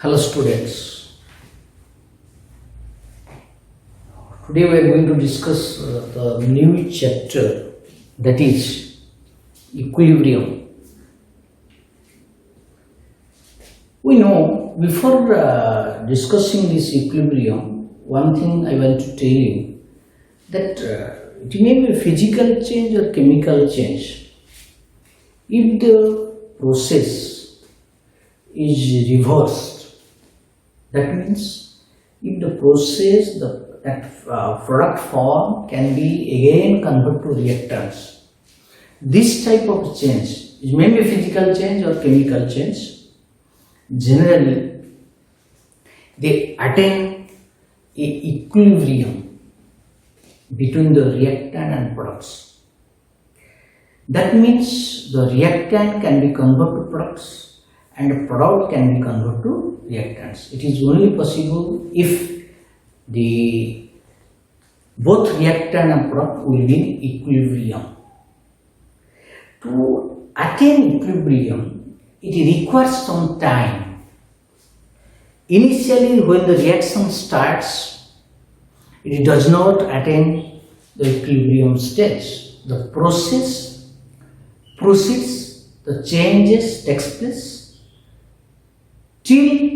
Hello students, today we are going to discuss the new chapter, that is equilibrium. We know before discussing this equilibrium, one thing I want to tell you that it may be a physical change or chemical change. If the process is reversed, that means if the process, that product form can be again converted to reactants. This type of change is maybe a physical change or chemical change. Generally, they attain a equilibrium between the reactant and products. That means the reactant can be converted to products and the product can be converted to reactants. It is only possible if both reactant and product will be in equilibrium. To attain equilibrium, it requires some time. Initially, when the reaction starts, it does not attain the equilibrium stage. The process proceeds, the changes takes place till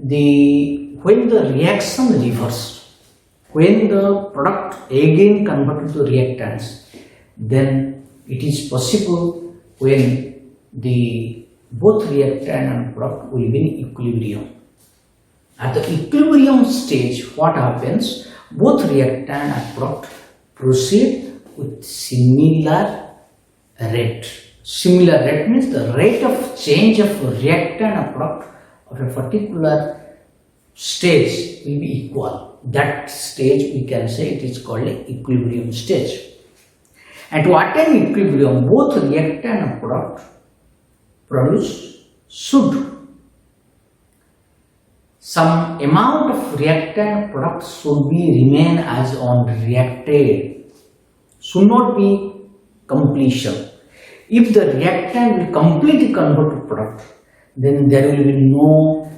when the reaction reversed, when the product again converted to reactants, then it is possible when both reactant and product will be in equilibrium. At the equilibrium stage, what happens? Both reactant and product proceed with similar rate. Similar rate means the rate of change of reactant and product of a particular stage will be equal. That stage we can say it is called an equilibrium stage. And to attain equilibrium, both reactant and product should some amount of reactant product should be remain as unreacted, should not be completion. If the reactant will completely convert to product, then there will be no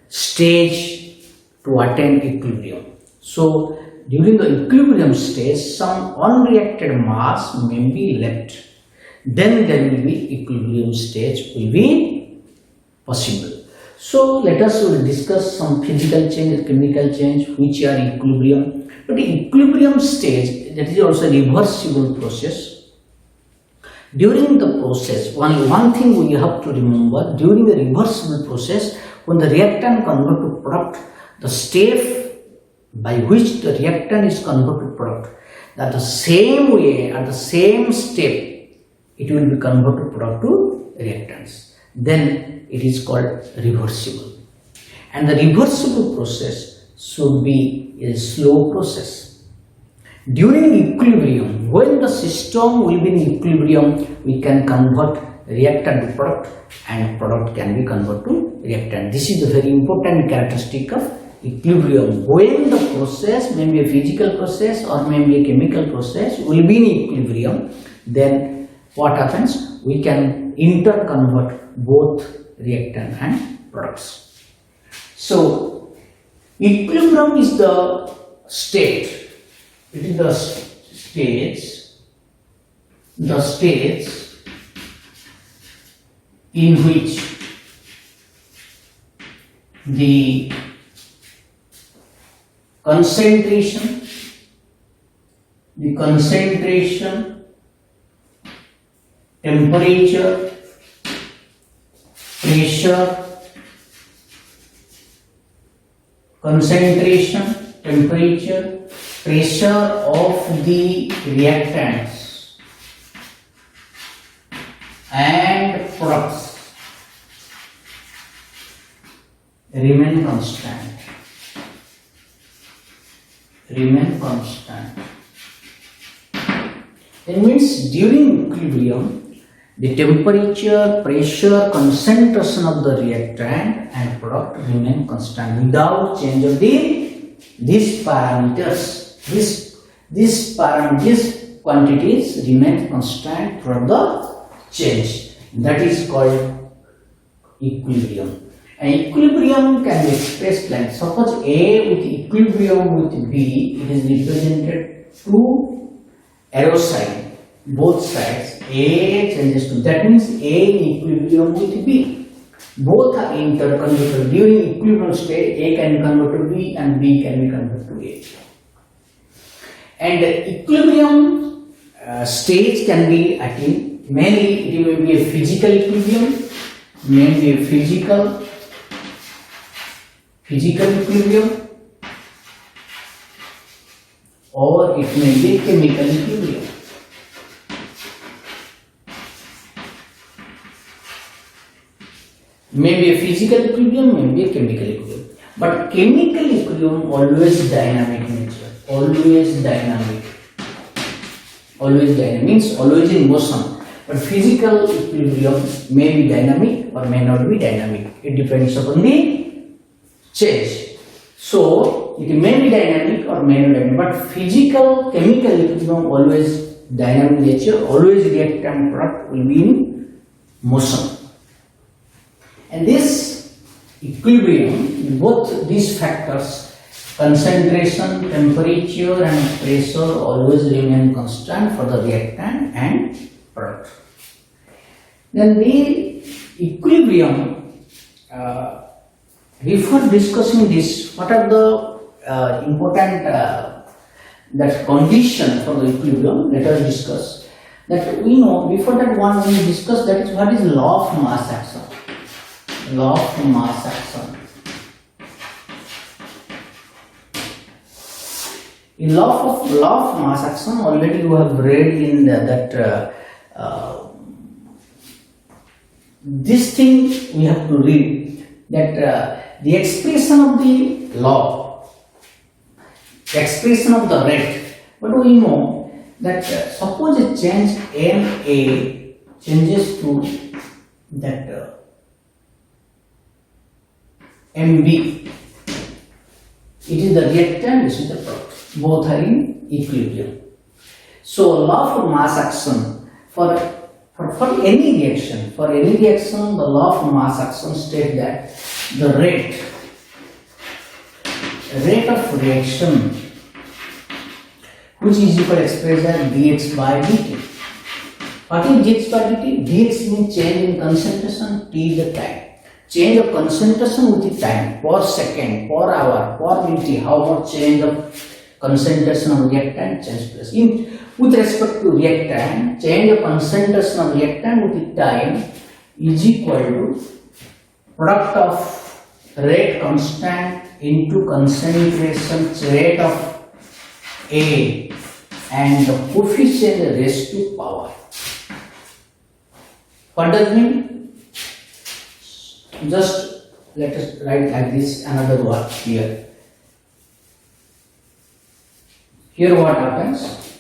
stage to attain equilibrium. So during the equilibrium stage, some unreacted mass may be left. Then there will be equilibrium stage will be possible. So let us discuss some physical change and chemical change which are equilibrium. But the equilibrium stage, that is also a reversible process. During the process, one thing we have to remember, during the reversible process, when the reactant convert to product, the step by which the reactant is converted to product, that the same way, at the same step, it will be converted product to reactants. Then it is called reversible. And the reversible process should be a slow process. During equilibrium, when the system will be in equilibrium, we can convert reactant to product and product can be converted to reactant. This is the very important characteristic of equilibrium. When the process, maybe a physical process or maybe a chemical process, will be in equilibrium, then what happens? We can interconvert both reactant and products. So, equilibrium is the state. It is the stage in which the concentration, temperature, pressure, of the reactants and products remain constant. It means during equilibrium, the temperature, pressure, concentration of the reactant and product remain constant without change of these parameters. These quantities remain constant for the change. That is called equilibrium. An equilibrium can be expressed like, suppose A with equilibrium with B, it is represented two arrow sign, both sides. A changes to, that means A in equilibrium with B. Both are interconvertible. During equilibrium state, A can be converted to B and B can be converted to A. And equilibrium stage can be attained. Mainly it will be a physical equilibrium, mainly a physical equilibrium, or it may be a chemical equilibrium. Maybe a physical equilibrium, maybe a chemical equilibrium. But chemical equilibrium always dynamic nature, always dynamic means always in motion. But physical equilibrium may be dynamic or may not be dynamic. It depends upon the change. So it may be dynamic or may not be dynamic. But physical chemical equilibrium always dynamic nature, always reactant product will be in motion. And this equilibrium, both these factors, concentration, temperature and pressure always remain constant for the reactant and product. Then the equilibrium, before discussing this, what are the important that condition for the equilibrium? Let us discuss that. We know before that one we discussed that is what is law of mass action. Law of mass action. In law of mass action, already you have read in this thing we have to read, that the expression of the law, the expression of the rate. But we know that suppose a change MA changes to that MB. It is the reactant, this is the product. Both are in equilibrium. So law of mass action for any reaction, the law of mass action states that the rate of reaction, which is equal expressed as dx by dt. What is dx by dt? Dx means change in concentration, t is the time. Change of concentration with the time, per second, per hour, per minute, how much change of concentration of reactant change place. With respect to reactant, change of concentration of reactant with the time is equal to product of rate constant into concentration rate of A and the coefficient raised to power. What does it mean? Just let us write like this, another word here. Here what happens?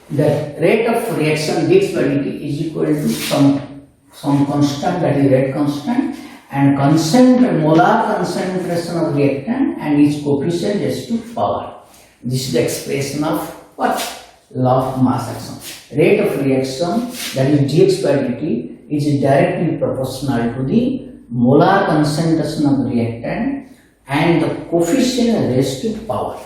The rate of reaction dx by dt is equal to some constant, that is rate constant, and molar concentration of reactant and its coefficient raised to power. This is the expression of what? Law of mass action. Rate of reaction, that is dx by dt, is directly proportional to the molar concentration of reactant and the coefficient raised to power.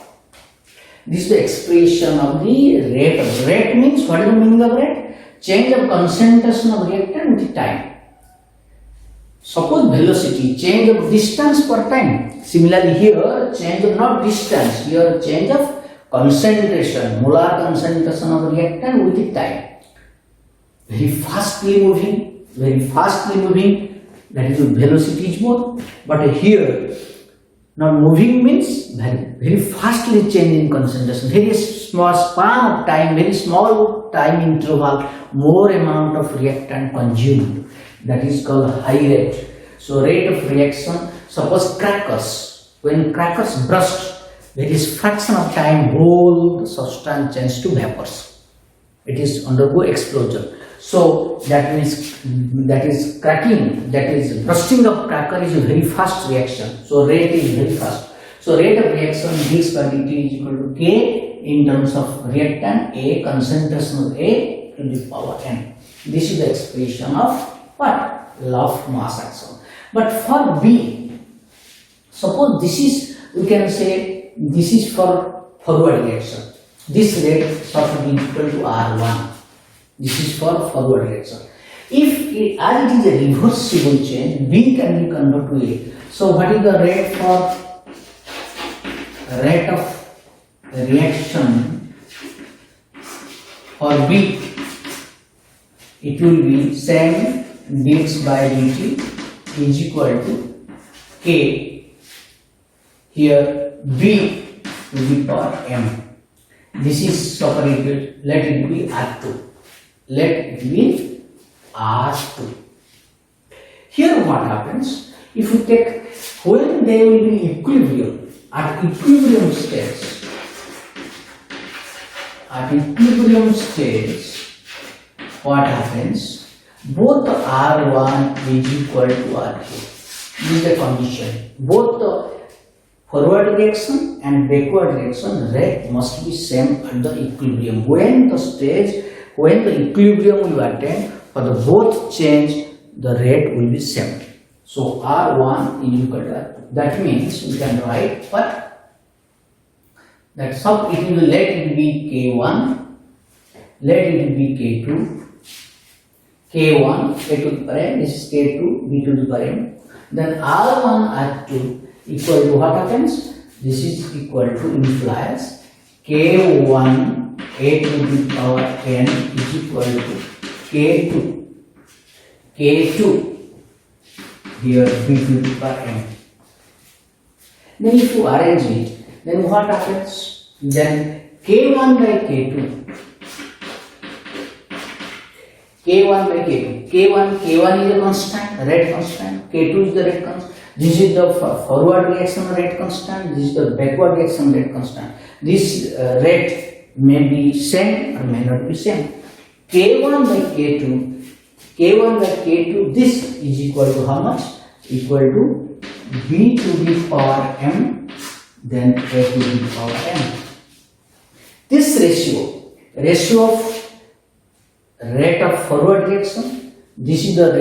This is the expression of the rate. Rate means, what is the meaning of rate? Change of concentration of reactant with time. Suppose velocity, change of distance per time. Similarly here, change of not distance, here change of concentration, molar concentration of reactant with the time. Very fastly moving, that is velocity is more. But here, not moving means very fastly changing concentration, very small span of time, very small time interval, more amount of reactant consumed. That is called high rate. So rate of reaction, suppose crackers, when crackers burst, there is fraction of time whole substance changes to vapors. It is undergo explosion. So that means that is cracking, that is bursting of cracker is a very fast reaction. So rate is very fast. So rate of reaction dx by dt is equal to K in terms of reactant A, concentration of A to the power n. This is the expression of what? Law of mass action. But for B, suppose this is, we can say this is for forward reaction. This rate should be equal to R1. This is for forward reaction. If as it is a reversible change, B can be converted to A. So what is the rate of reaction for B? It will be same dx by dt is equal to K. Here B to the power M. This is separated. Let it be R2. Let it be R2. Here what happens? If you take, when there will be equilibrium, at equilibrium stage, what happens? Both R1 is equal to R2. This is the condition. Both the forward reaction and backward reaction rate must be same at the equilibrium. When the equilibrium will attain, for the both change, the rate will be same. So R1 is equal to R2. That means we can write what? That sub it will let it be K1, let it be K2, K1, K to the power n, this is K2, B to the power n. Then R1, R2 equal to what happens? This is equal to implies K1, A to the power n is equal to K2, here B to the power n. Then if you arrange it, then what happens? Then K1 by K2, K1 by K2, K1 is a constant, rate constant, K2 is the rate constant. This is the forward reaction rate constant, this is the backward reaction rate constant. This rate may be same or may not be same. K1 by K2, this is equal to how much? Equal to B to the power m, then A to the power m. This ratio of rate of forward reaction, this is the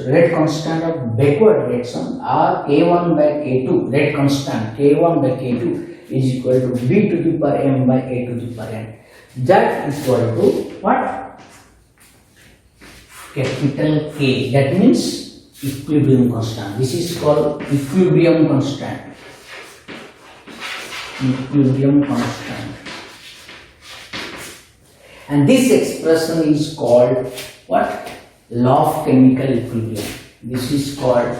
rate constant of backward reaction, or K1 by K2, rate constant K1 by K2 is equal to B to the power m by A to the power n. That is equal to what? Capital K. That means equilibrium constant. This is called equilibrium constant. And this expression is called what? Law of chemical equilibrium. This is called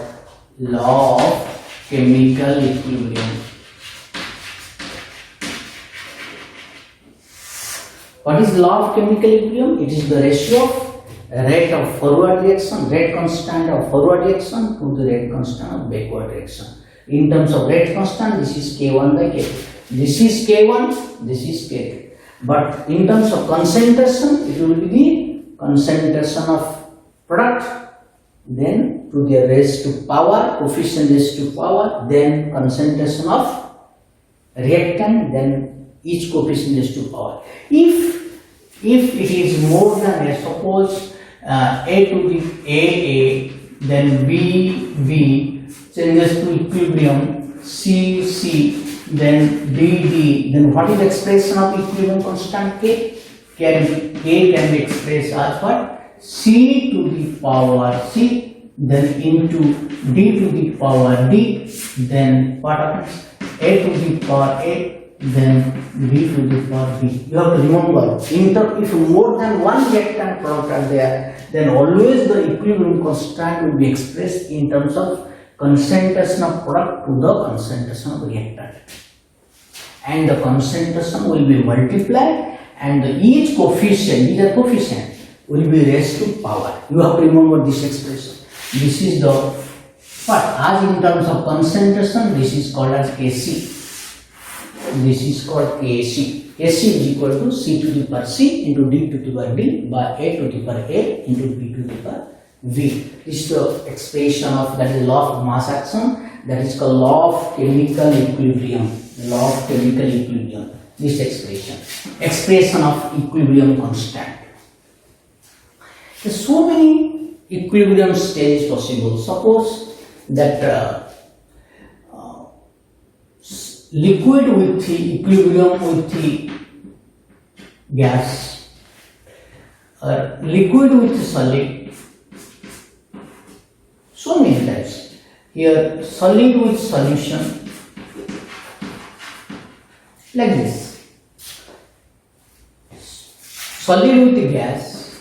law of chemical equilibrium. What is law of chemical equilibrium? It is the ratio of rate of forward reaction, rate constant of forward reaction to the rate constant of backward reaction. In terms of rate constant, this is K1 by K2. This is K1, this is K2. But in terms of concentration, it will be the concentration of product, then to the raised to power, coefficient raised to power, then concentration of reactant, then each coefficient raised to power. If it is more than, suppose A to the AA, then B changes to equilibrium, C, then D, then what is the expression of equilibrium constant K? K can be expressed as what? C to the power C, then into D to the power D, then what happens? A to the power A, then B to the power B. You have to remember, if more than one reactant product are there, then always the equilibrium constant will be expressed in terms of concentration of product to the concentration of reactant. And the concentration will be multiplied, and each coefficient, will be raised to power. You have to remember this expression. This is the, but as in terms of concentration, this is called as Kc. This is called Kc. Kc is equal to C to the power C into D to the power D by A to the power A into B to the power V. This is the expression of, that is law of mass action, that is called law of chemical equilibrium. Law of chemical equilibrium. This expression of equilibrium constant. There's so many equilibrium stage is possible. Suppose that liquid with the equilibrium with the gas, or liquid with solid. So many types. Here solid with solution, like this. Solid with the gas,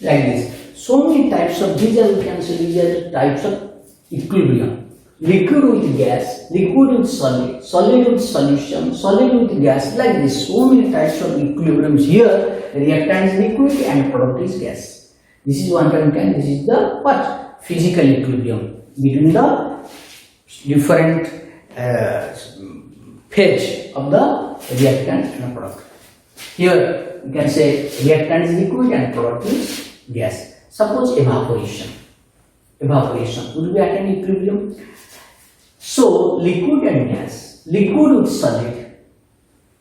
like this. So many types of these are, we can say these are the types of equilibrium. Liquid with gas, liquid with solid, solid with solution, solid with gas, like this. So many types of equilibriums here. Reactant is liquid and product is gas. This is 110. This is the what? Physical equilibrium between the different phase of the reactant and product. Here you can say reactant is liquid and product is gas. Suppose evaporation. Evaporation would be at an equilibrium. So liquid and gas, liquid with solid,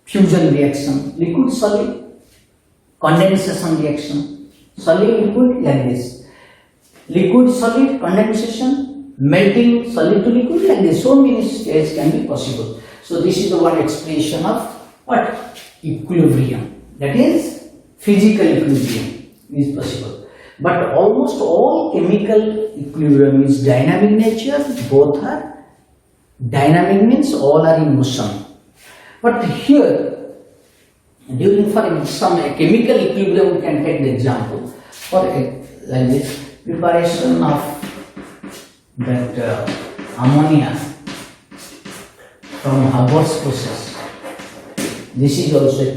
fusion reaction, liquid solid, condensation reaction, solid liquid, like this. Liquid solid, condensation, melting solid to liquid, like this. So many states can be possible. So this is the one expression of what? Equilibrium. That is physical equilibrium is possible. But almost all chemical equilibrium is dynamic nature. Both are dynamic, means all are in motion. But here, during for some chemical equilibrium, we can take the example for like this, preparation of that ammonia from Haber's process. This is also a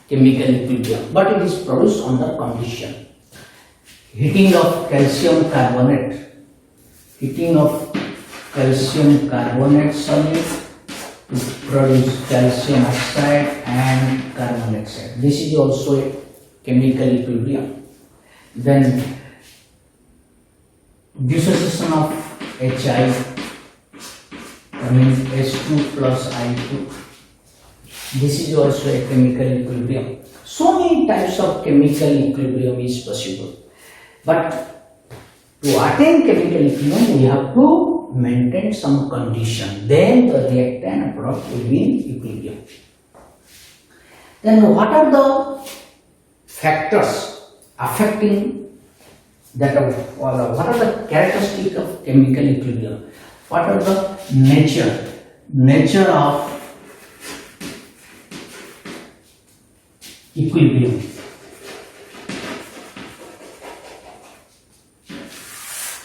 chemical equilibrium, but it is produced under condition. Heating of calcium carbonate, heating of calcium carbonate solid to produce calcium oxide and carbon dioxide. This is also a chemical equilibrium. Then dissociation of HI, means H2 plus I2. This is also a chemical equilibrium. So many types of chemical equilibrium is possible. But to attain chemical equilibrium, we have to maintain some condition. Then the reactant and product will be in equilibrium. Then what are the factors affecting that? What are the characteristics of chemical equilibrium? What are the nature of equilibrium?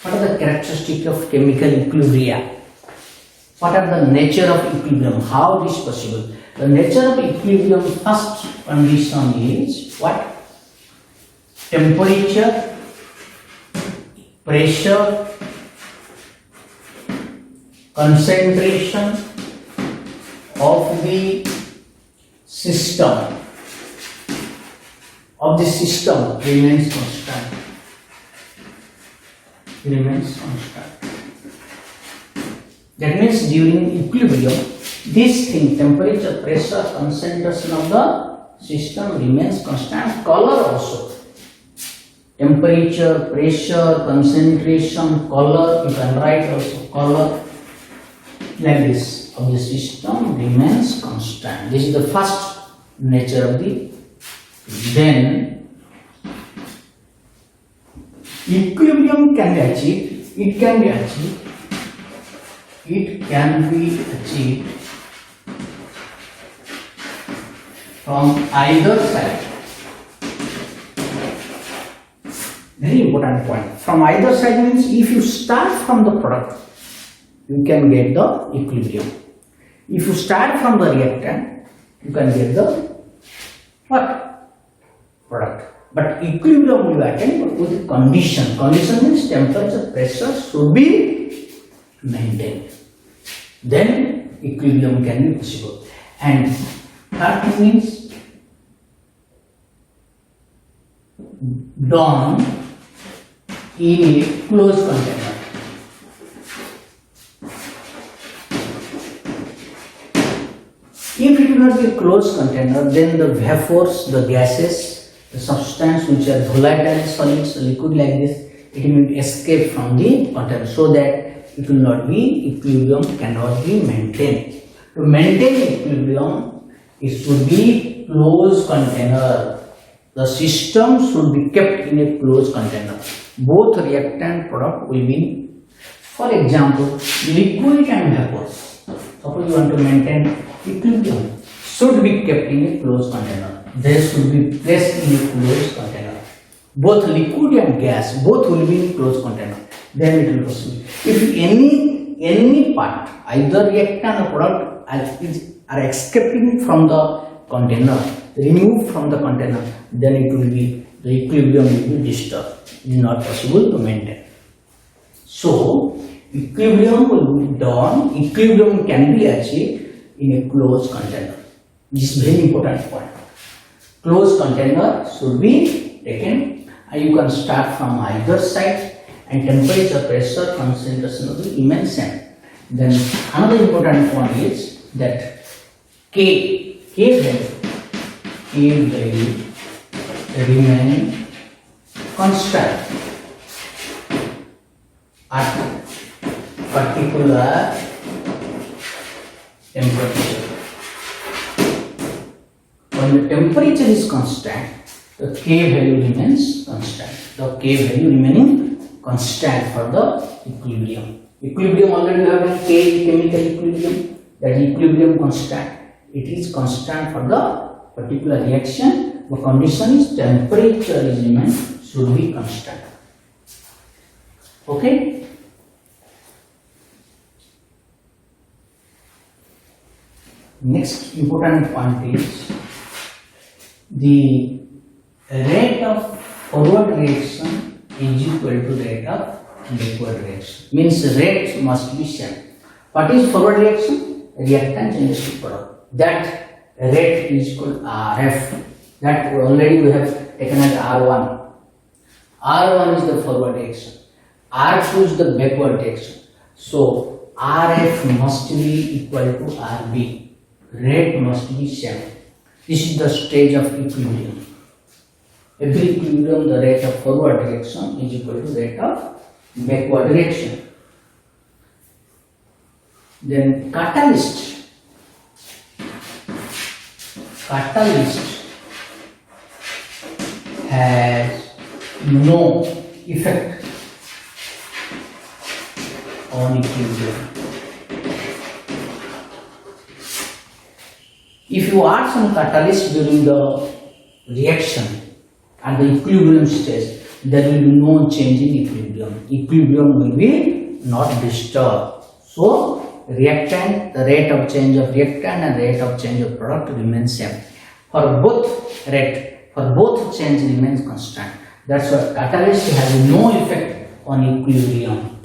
What are the characteristics of chemical equilibria? What are the nature of equilibrium? How it is possible? The nature of equilibrium, first condition is what? Temperature, pressure, concentration of the system remains constant. That means during equilibrium, this thing, temperature, pressure, concentration of the system remains constant. Color also. Temperature, pressure, concentration, color, you can write also color like this of the system remains constant. This is the first nature of the. Then equilibrium can be achieved. It can be achieved from either side. Very important point. From either side means if you start from the product, you can get the equilibrium. If you start from the reactant, you can get the what? Product. But equilibrium will be attained with condition. Condition means temperature, pressure should be maintained. Then equilibrium can be possible. And third thing means done in a closed container. If it will not be a closed container, then the vapors, the gases The substance which are volatile solids, liquid like this, it will escape from the container so that it will not be, equilibrium cannot be maintained. To maintain equilibrium, it should be closed container. The system should be kept in a closed container. Both reactant product will be, for example, liquid and vapor. Suppose you want to maintain equilibrium, should be kept in a closed container. They should be placed in a closed container. Both liquid and gas, both will be in closed container. Then it will proceed. If any part, either reactant or product are escaping from the container, removed from the container, then it will be, the equilibrium will be disturbed. It is not possible to maintain. So, equilibrium will be done, equilibrium can be achieved in a closed container. This is very important point. Closed container should be taken, and you can start from either side, and temperature, pressure, concentration will remain same. Then another important point is that K value remain constant at particular temperature. When the temperature is constant, the K value remains constant. The K value remaining constant for the equilibrium. Equilibrium already we have a K, chemical equilibrium. That equilibrium constant. It is constant for the particular reaction. The condition is temperature is remain should be constant. Okay. Next important point is the rate of forward reaction is equal to rate of backward reaction. Means rate must be same. What is forward reaction? Reactant changes to product. That rate is called RF. That already we have taken as R1. R1 is the forward reaction. R2 is the backward reaction. So RF must be equal to RB. Rate must be same. This is the stage of equilibrium. Every equilibrium, the rate of forward reaction is equal to rate of backward reaction. Then catalyst has no effect on equilibrium. If you add some catalyst during the reaction at the equilibrium stage, there will be no change in equilibrium. Equilibrium will be not disturbed. So, reactant, the rate of change of reactant and rate of change of product remains same. For both change remains constant. That's why catalyst has no effect on equilibrium.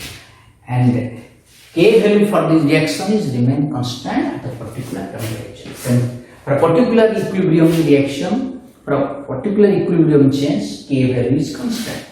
And K value for this reaction is remain constant at a particular temperature. And for a particular equilibrium reaction, for a particular equilibrium change, K value is constant.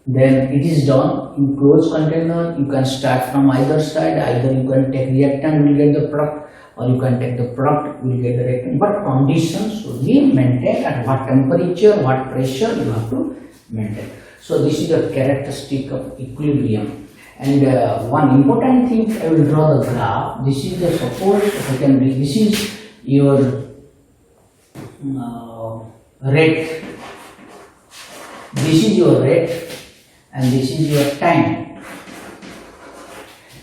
Then it is done in closed container. You can start from either side. Either you can take reactant, will get the product, or you can take the product, will get the reactant. But conditions should be maintained at what temperature, what pressure you have to maintain. So this is the characteristic of equilibrium. And one important thing, I will draw the graph. This is the suppose I can read. This is your rate. This is your rate. And this is your time,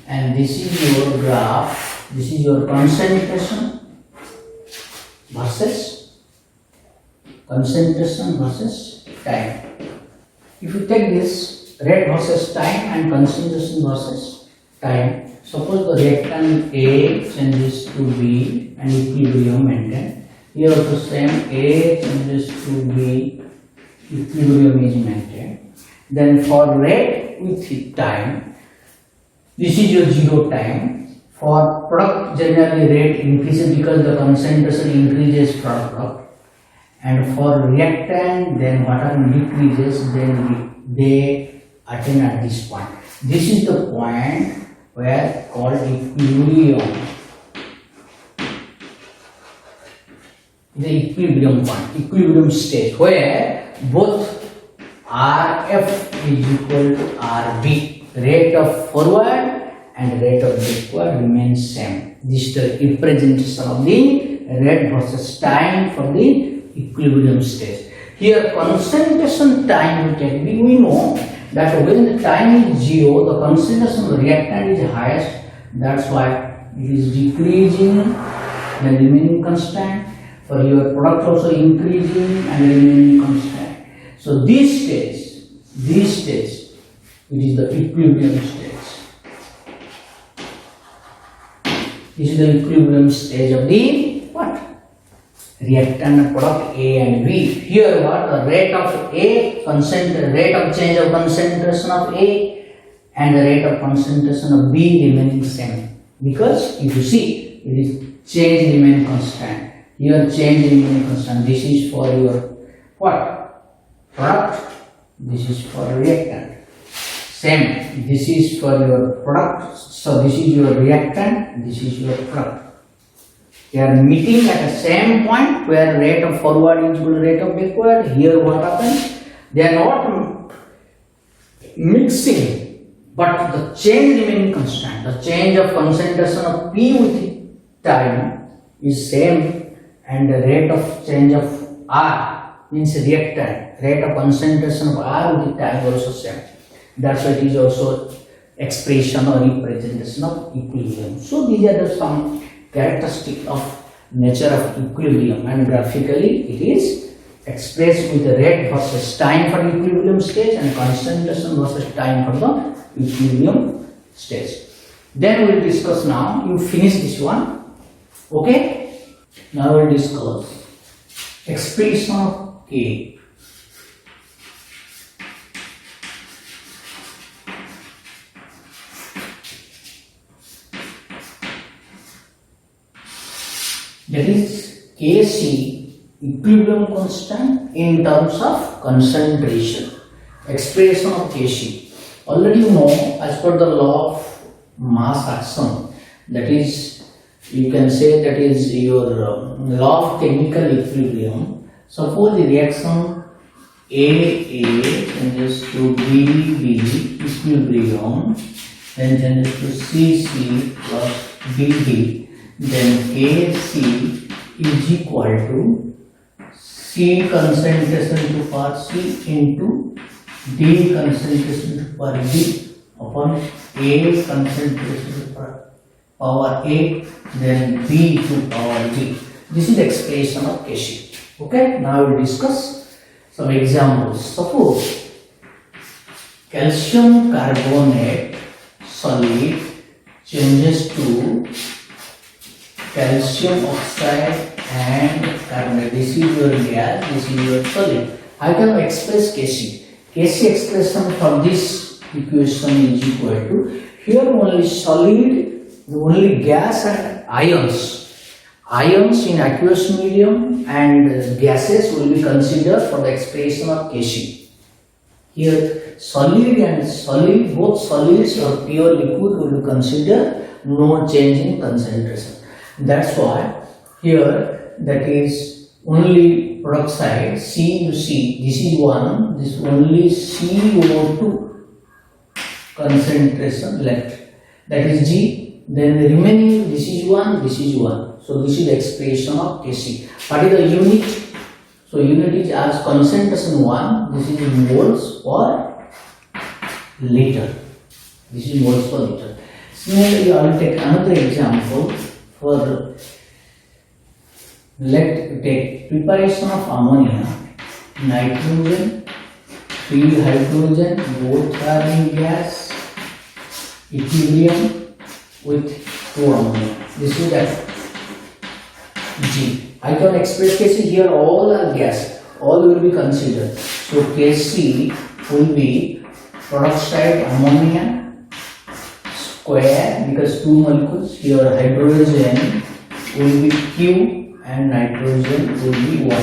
and this is your graph, this is your concentration versus time. If you take this rate versus time and concentration versus time, suppose the reactant A changes to B and equilibrium maintained. Here also same, A changes to B, equilibrium is maintained. Then for rate with time, this is your zero time. For product, generally rate increases because the concentration increases for product. And for reactant, then whatever decreases, then they attain at this point. This is the point where called equilibrium. the equilibrium point, equilibrium stage, where both RF is equal to RB. Rate of forward and rate of backward remains same. This is the representation of the rate versus time for the equilibrium stage. Here concentration time will take. We know that when the time is 0, the concentration of the reactant is highest. That's why it is decreasing and remaining constant. For your product also increasing and remaining constant. So this stage, it is the equilibrium stage. This is the equilibrium stage of the what? Reactant product A and B. Here what? The rate of A, rate of change of concentration of A and the rate of concentration of B remaining same. Because if you see, it is change remain constant. Here change remain constant. This is for your what? Product. This is for reactant. Same. This is for your product. So this is your reactant. This is your product. They are meeting at the same point where rate of forward is equal to rate of backward. Here what happens? They are not mixing, but the change remaining constant. The change of concentration of P with time is same, and the rate of change of R means reactant. Rate of concentration of R with time also same. That's why it is also expression or representation of equilibrium. So these are the some characteristic of nature of equilibrium, and graphically it is expressed with the rate versus time for the equilibrium stage and concentration versus time for the equilibrium stage. Then we will discuss now. You finish this one. Okay? Now we will discuss expression of K. That is Kc, equilibrium constant in terms of concentration. Expression of Kc. Already you know, as per the law of mass action, that is, you can say that is your law of chemical equilibrium. Suppose the reaction AA changes to BB equilibrium, then changes to CC plus BD. Then Kc is equal to C concentration to power C into D concentration to power D upon A concentration to power A, then B to power D. This is the expression of Kc. Okay, now we will discuss some examples. Suppose calcium carbonate solid changes to calcium oxide and carbonate. This is your gas, this is your solid. I can express Kc. Kc expression for this equation is equal to, here only solid, only gas and ions. Ions in aqueous medium and gases will be considered for the expression of Kc. Here solid and solid, both solids or pure liquid will be considered, no change in concentration. That's why here that is only product side C, you see this is 1, this only CO2 concentration left, that is G, then the remaining this is 1, this is 1. So this is the expression of Kc. What is the unit? So unit is as concentration 1, this is in moles per liter. This is moles per liter. Similarly, I will take another example. For let take preparation of ammonia, nitrogen, 3 hydrogen, both are in gas, equilibrium with 2 ammonia. This is that G. I can express Kc here, all are gas, all will be considered. So Kc will be product side ammonia square, because 2 molecules, here hydrogen will be Q and nitrogen will be 1.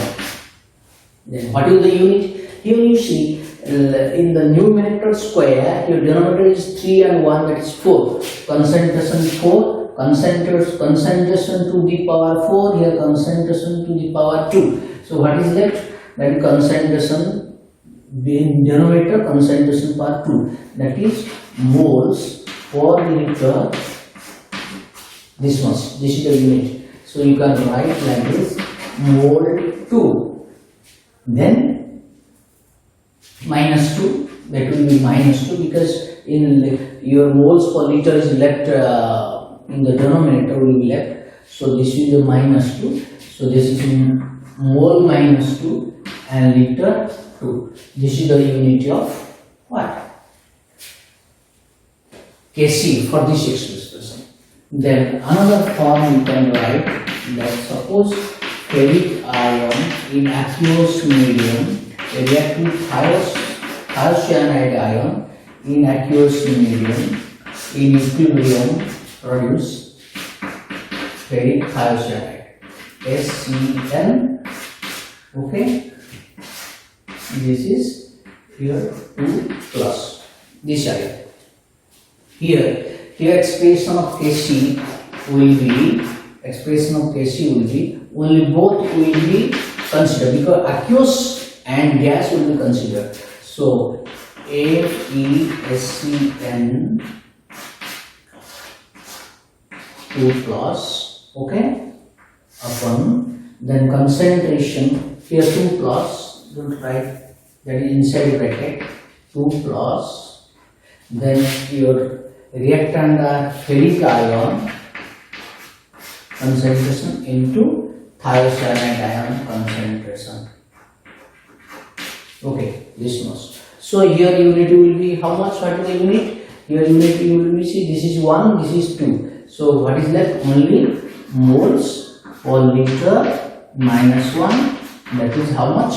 Then what is the unit? Here you see in the numerator square, your denominator is 3 and 1, that is 4. Concentration 4, concentration to the power 4, here concentration to the power 2. So what is left? That is concentration in denominator, concentration power 2, that is moles per liter. This is the unit. So you can write like this: mole 2, then minus 2, that will be minus 2, because in your moles per liter is left in the denominator will be left. So this is the minus 2. So this is mole minus 2 and liter 2. This is the unit of what? Kc for this expression. Then another form you can write that suppose ferric ion in aqueous medium react with thiocyanide ion in aqueous medium in equilibrium produce ferric thiocyanide, SCN. Okay, this is here 2 plus this ion. Here expression of Kc will be only both will be considered, because aqueous and gas will be considered. So FeSCN 2 plus, okay, upon then concentration here 2 plus, don't write, that is inside bracket, 2 plus, then your reactant are ferric ion concentration into thiocyanide ion concentration. Okay, this much. So here unit will be how much? What is the unit? Here unit you will be, see, this is 1, this is 2. So what is left? Only moles per liter minus 1. That is how much?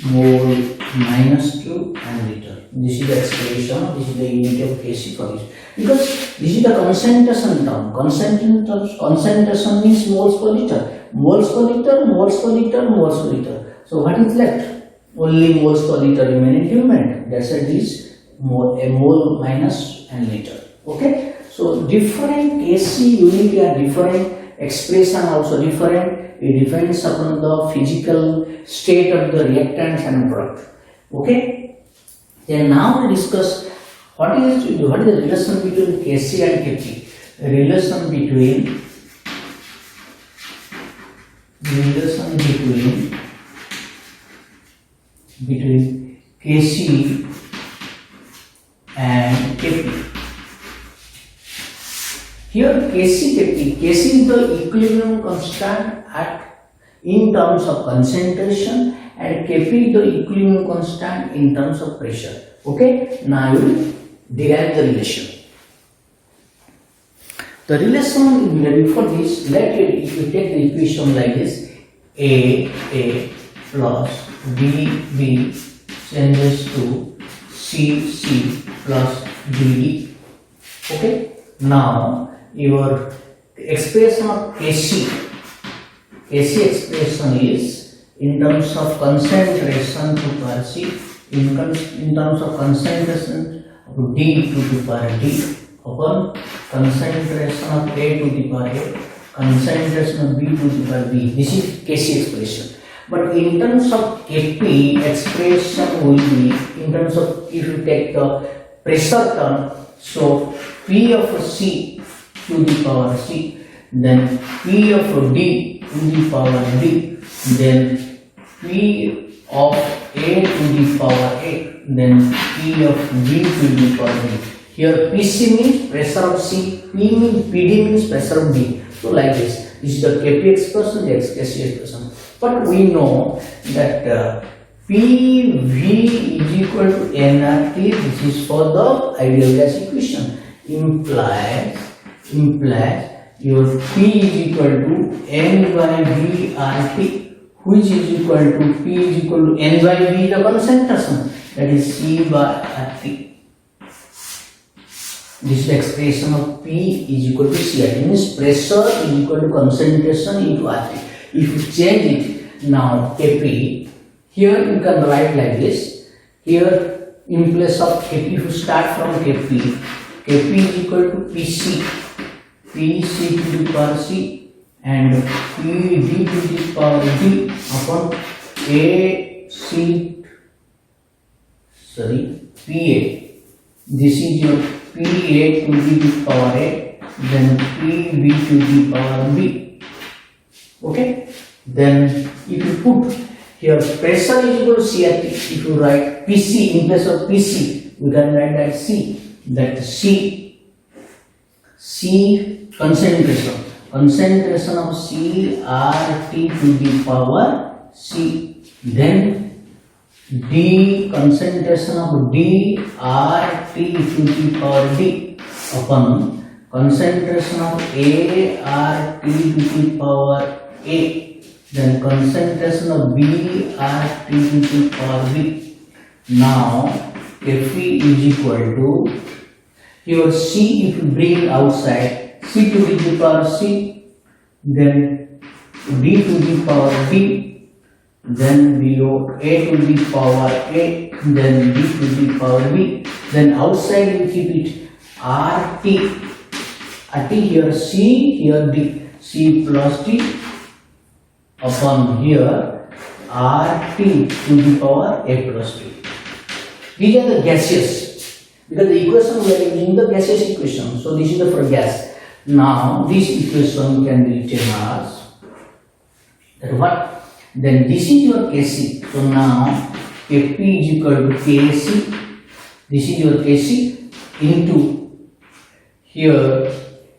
Mole minus 2 and liter. This is the expression, this is the unit of Kc for this. Because this is the concentration term. Concentration means moles per liter. Moles per liter, moles per liter, moles per liter. So what is left? Only moles per liter remaining element. That's why this a mole minus and liter. Okay. So different Kc unit are different, expression also different. It depends upon the physical state of the reactants and product. Okay. Then now we discuss what is the relation between Kc and Kp. The relation between Kc and Kp. Here Kc is the equilibrium constant in terms of concentration, and Kp is the equilibrium constant in terms of pressure. Okay, now you will derive the relation. The relation, before this, if you take the equation like this, A plus B changes to C plus D. Okay, now your expression of Kc expression is in terms of concentration to power C, in terms of concentration of D to the power D upon concentration of A to the power A, concentration of B to the power B. This is Kc expression. But in terms of Kp expression will be in terms of, if you take the pressure term, so P of C to the power C, then P of D to the power D, then P of A to the power A, then P of B to the power D. Here Pc means pressure of C, Pd means pressure of D. So like this is the Kp expression, the Kc expression. But we know that PV is equal to nRT. This is for the ideal gas equation. Implies your P is equal to N by V RT, which is equal to P is equal to N by V, the concentration, that is C by RT. This expression of P is equal to CRT, means pressure is equal to concentration into RT. If you change it now, Kp, here you can write like this. Here in place of Kp, if you start from Kp is equal to Pc PC to the power C and PD to the power D upon PA. This is your PA to the power A, then PB to the power B. Okay? Then if you put here pressure is equal to CRT, if you write PC in place of PC, we can write that C. That C concentration of CRT to the power C. Then D concentration of DRT to the power D upon concentration of ART to the power A. Then concentration of BRT to the power B. Now Fe is equal to your C, if you bring outside, C to the power C, then D to the power D, then below A to the power A, then D to the power B, then outside you keep it RT here C, here D, C plus D upon here RT to the power A plus D. These are the gaseous, because the equation we are using the gaseous equation, so this is the for gas. Now this equation can be written as that what? Then this is your Kc. So now Kp is equal to Kc. This is your Kc into here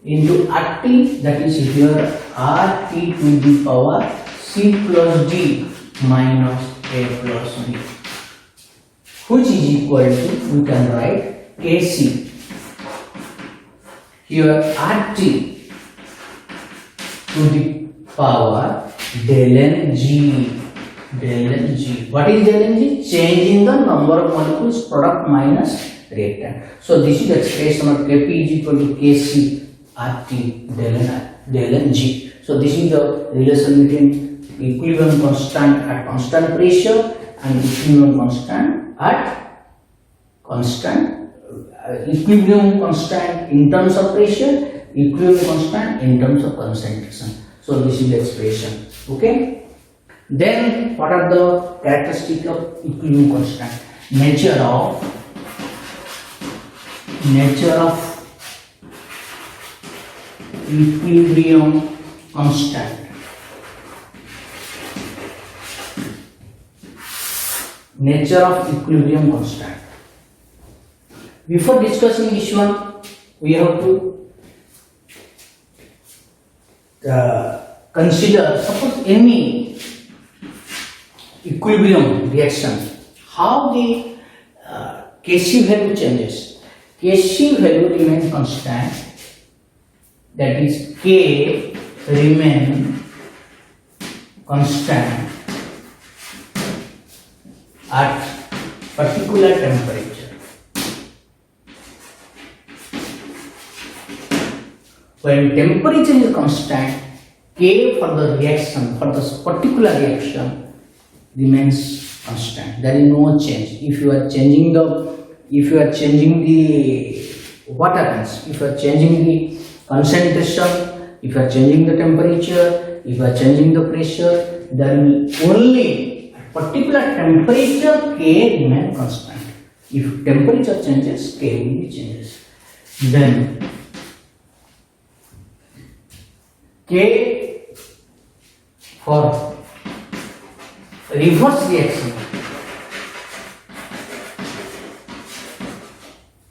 into RT, that is here RT to the power C plus D minus A plus B, which is equal to, we can write Kc here RT to the power del N G. What is del N G? Change in the number of molecules, product minus reactant. So this is the expression of Kp is equal to Kc RT del N G. So this is the relation between equilibrium constant at constant pressure and equilibrium constant at equilibrium constant in terms of pressure, equilibrium constant in terms of concentration. So this is the expression. Okay. Then what are the characteristics of equilibrium constant? Nature of equilibrium constant. Nature of equilibrium constant. Before discussing this one, we have to consider, suppose any equilibrium reaction, how the Kc value changes. Kc value remains constant, that is K remain constant at particular temperature. When temperature is constant, K for the reaction, for this particular reaction remains constant. There is no change. If you are changing the what happens? If you are changing the concentration, if you are changing the temperature, if you are changing the pressure, there will only particular temperature K remain constant. If temperature changes, K will be changes. Then K for reverse reaction.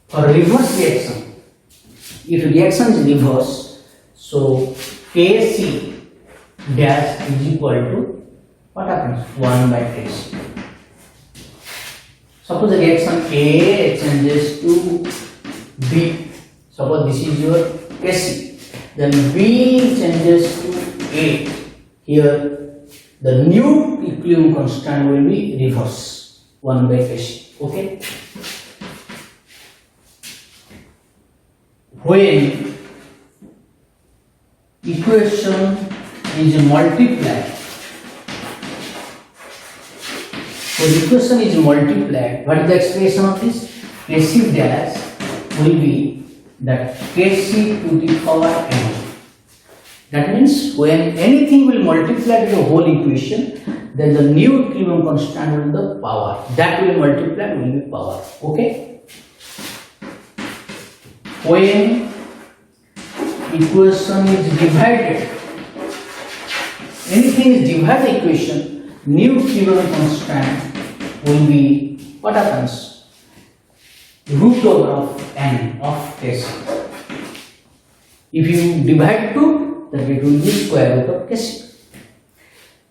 For reverse reaction, if reaction is reverse, so Kc dash is equal to what happens? 1 by Kc. Suppose the reaction A changes to B. Suppose this is your Kc. Then B changes to A. Here the new equilibrium constant will be reverse 1 by Kc. Okay. When equation is multiplied, what is the expression of this? Kc dash will be that Kc to the power n. That means when anything will multiply to the whole equation, then the new equilibrium constant will be the power. That will multiply will be power. Okay. When equation is divided, anything is divided equation, new equilibrium constant will be, what happens? Root over of n of Kc. If you divide 2, then it will be square root of Kc.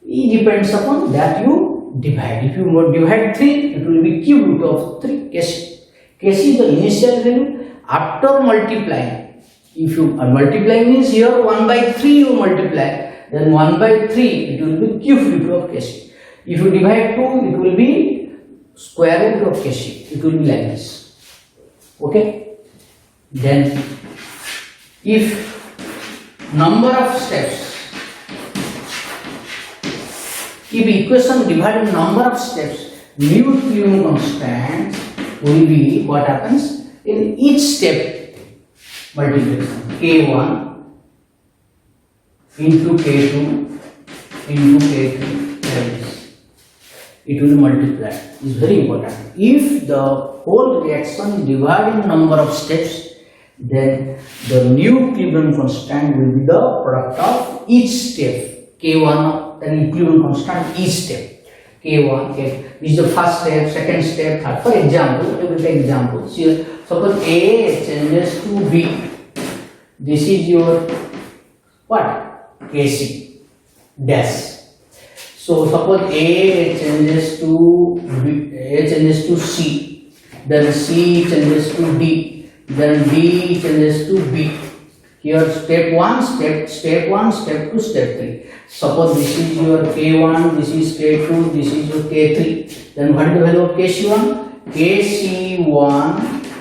It depends upon that you divide. If you divide 3, it will be cube root of 3 Kc. Kc is the initial value. After multiplying, if you multiply means here 1 by 3 you multiply, then 1 by 3 it will be cube root of Kc. If you divide 2, it will be square root of Kc. It will be like this. Okay. Then if number of steps, if equation divided number of steps, new equilibrium constant will be, what happens? In each step multiplication, K1 into K2 into K3, like this. It will multiply. It is very important. If the whole reaction is divided in number of steps, then the new equilibrium constant will be the product of each step. K1, then equilibrium constant each step. K1, K2. This is the first step, second step, third. For example, we will take examples here. Suppose A changes to B. This is your what? Kc dash. So suppose A changes to B, A changes to C, then C changes to D, then D changes to B. Here step 1, step 1, step 2, step 3. Suppose this is your K1, this is K2, this is your K3. Then what is the value of Kc1? Kc1,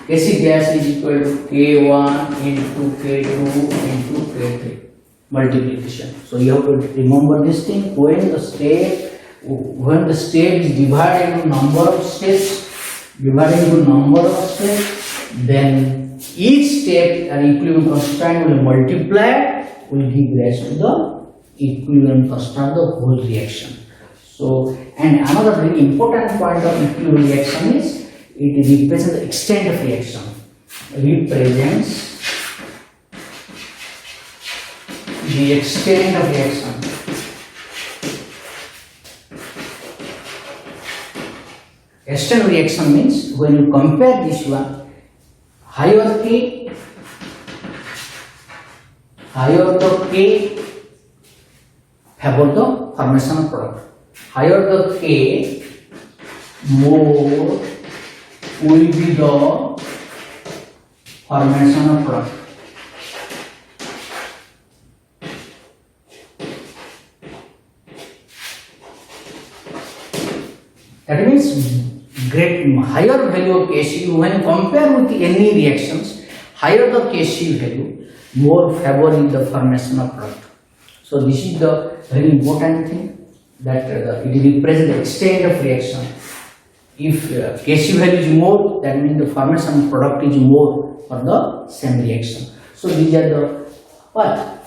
Kc dash is equal to K1 into K2 into K3 multiplication. So you have to remember this thing. When the step is divided into number of steps, then each step an equilibrium constant will multiply, will give rise to the equilibrium constant of the whole reaction. So, and another very important point of equilibrium reaction is it represents the extent of reaction. Represents the extent of reaction. Extent of reaction means when you compare this one, higher the K favor the formation of product. Higher the K, more will be the formation of product. That means higher value of Kc, when you compare with any reactions, higher the Kc value, more favor in the formation of product. So this is the very important thing, that it represents the extent of reaction. If Kc value is more, that means the formation of product is more for the same reaction. So these are the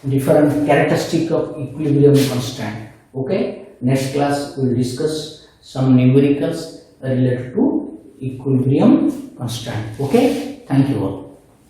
different characteristics of equilibrium constant. Okay, next class we will discuss some numericals related to equilibrium constant. Okay, thank you all.